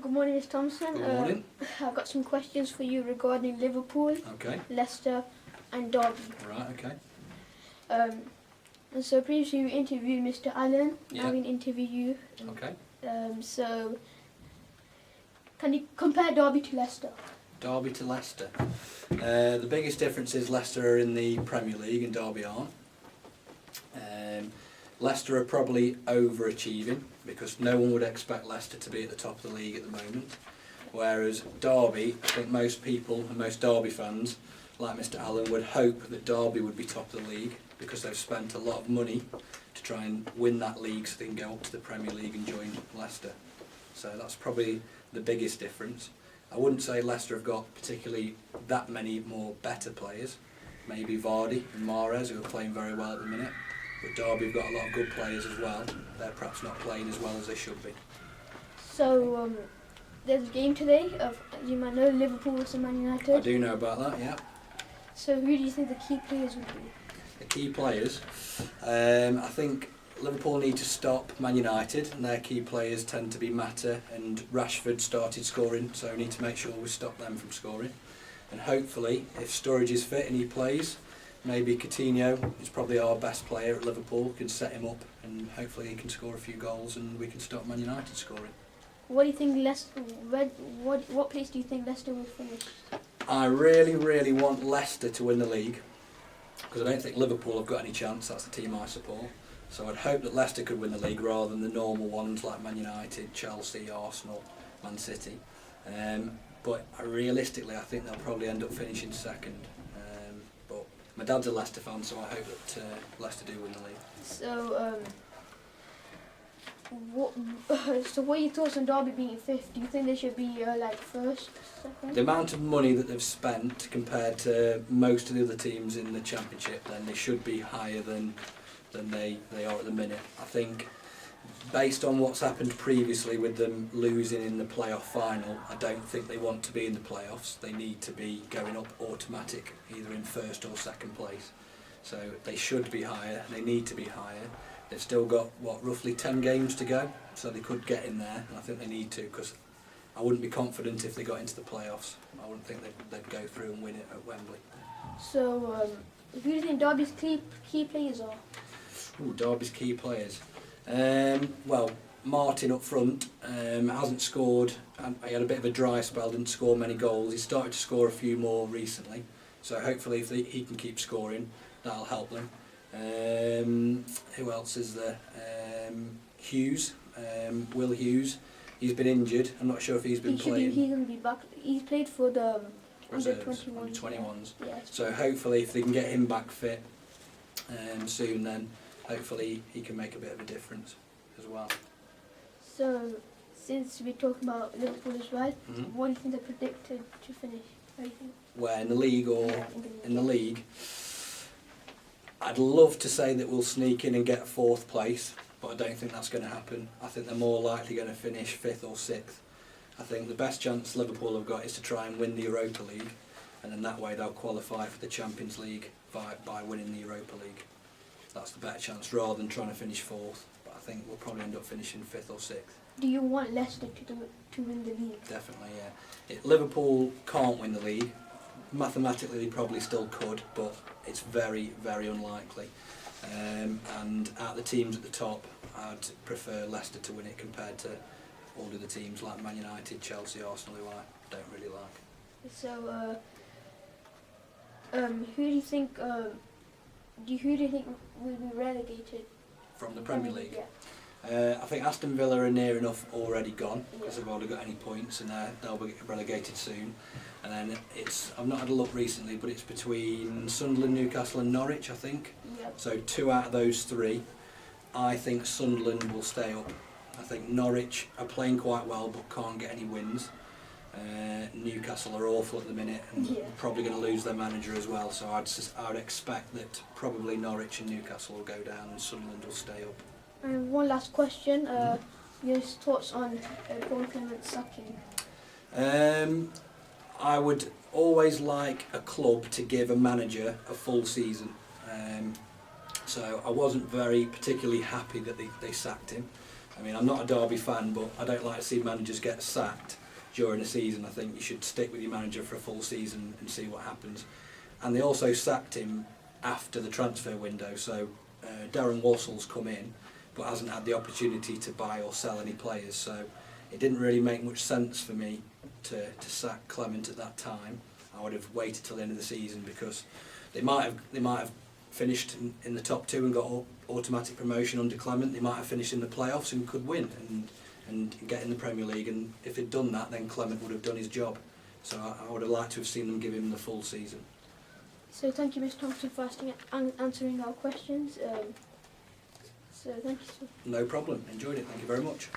Good morning, Mr. Thompson. Good morning. I've got some questions for you regarding Liverpool, Okay. Leicester and Derby. Right, okay. And so previously you interviewed Mr. Allen, Yeah. now we interview you. Okay. So can you compare Derby to Leicester? Derby to Leicester. The biggest difference is Leicester are in the Premier League and Derby aren't. Leicester are probably overachieving because no one would expect Leicester to be at the top of the league at the moment. Whereas Derby, I think most people and most Derby fans, like Mr. Allen, would hope that Derby would be top of the league because they've spent a lot of money to try and win that league so they can go up to the Premier League and join Leicester. So that's probably the biggest difference. I wouldn't say Leicester have got particularly that many more better players. Maybe Vardy and Mahrez, who are playing very well at the minute. But Derby have got a lot of good players as well. They're perhaps not playing as well as they should be. So there's a game today of, you might know, Liverpool versus Man United. I do know about that, yeah. So who do you think the key players would be? The key players, I think Liverpool need to stop Man United, and their key players tend to be Mata and Rashford started scoring, so we need to make sure we stop them from scoring. And hopefully, if Sturridge is fit and he plays, maybe Coutinho is probably our best player at Liverpool, can set him up and hopefully he can score a few goals and we can stop Man United scoring. What do you think Leicester? What place do you think Leicester will finish? I really want Leicester to win the league because I don't think Liverpool have got any chance. That's the team I support. So I'd hope that Leicester could win the league rather than the normal ones like Man United, Chelsea, Arsenal, Man City. But realistically, I think they'll probably end up finishing second. But my dad's a Leicester fan, so I hope that Leicester do win the league. So, what are your thoughts on Derby being fifth? Do you think they should be like first, second? The amount of money that they've spent compared to most of the other teams in the Championship, then they should be higher than they are at the minute. I think based on what's happened previously with them losing in the playoff final, I don't think they want to be in the playoffs. They need to be going up automatic, either in first or second place. So they should be higher, they need to be higher. They've still got, roughly 10 games to go, so they could get in there, and I think they need to, because I wouldn't be confident if they got into the playoffs. I wouldn't think they'd go through and win it at Wembley. So, who do you think Derby's key players are? Ooh, Derby's key players. Well, Martin up front hasn't scored. He had a bit of a dry spell, didn't score many goals. He started to score a few more recently, so hopefully if he can keep scoring, that'll help them. Who else is there? Hughes, Will Hughes. He's been injured. I'm not sure if he's been playing. He's going to be back. He's played for the reserves, under 21s. Yeah. So hopefully if they can get him back fit soon, then hopefully he can make a bit of a difference as well. So, since we're talking about Liverpool as well, what do you think they're predicted to finish? What do you think? Where, in the league or in the league? league? I'd love to say that we'll sneak in and get fourth place, but I don't think that's going to happen. I think they're more likely going to finish fifth or sixth. I think the best chance Liverpool have got is to try and win the Europa League, and then that way they'll qualify for the Champions League by winning the Europa League. That's the better chance rather than trying to finish fourth, but I think we'll probably end up finishing fifth or sixth. Do you want Leicester to win the league? Definitely, yeah. Liverpool can't win the league. Mathematically they probably still could, but it's very unlikely. And out of the teams at the top, I'd prefer Leicester to win it compared to all the other teams like Man United, Chelsea, Arsenal, who I don't really like. So, who do you think will be relegated from the Premier League? Yeah. I think Aston Villa are near enough already gone because they've already got any points and they'll be relegated soon. And then I've not had a look recently, but it's between Sunderland, Newcastle and Norwich, I think. Yep. So 2 out of those 3. I think Sunderland will stay up. I think Norwich are playing quite well but can't get any wins. Newcastle are awful at the minute and probably going to lose their manager as well. So I'd expect that probably Norwich and Newcastle will go down and Sunderland will stay up. And one last question, your thoughts on Paul Clement sacking? I would always like a club to give a manager a full season. So I wasn't very particularly happy that they sacked him. I mean, I'm not a Derby fan, but I don't like to see managers get sacked during a season. I think you should stick with your manager for a full season and see what happens. And they also sacked him after the transfer window, so Darren Wassell's come in but hasn't had the opportunity to buy or sell any players, so it didn't really make much sense for me to sack Clement at that time. I would have waited till the end of the season, because they might have finished in the top two and got automatic promotion under Clement. They might have finished in the playoffs and could win and get in the Premier League, and if they'd done that, then Clement would have done his job. So I would have liked to have seen them give him the full season. So thank you, Mr. Thompson, for answering our questions. So thank you. No problem. Enjoyed it. Thank you very much.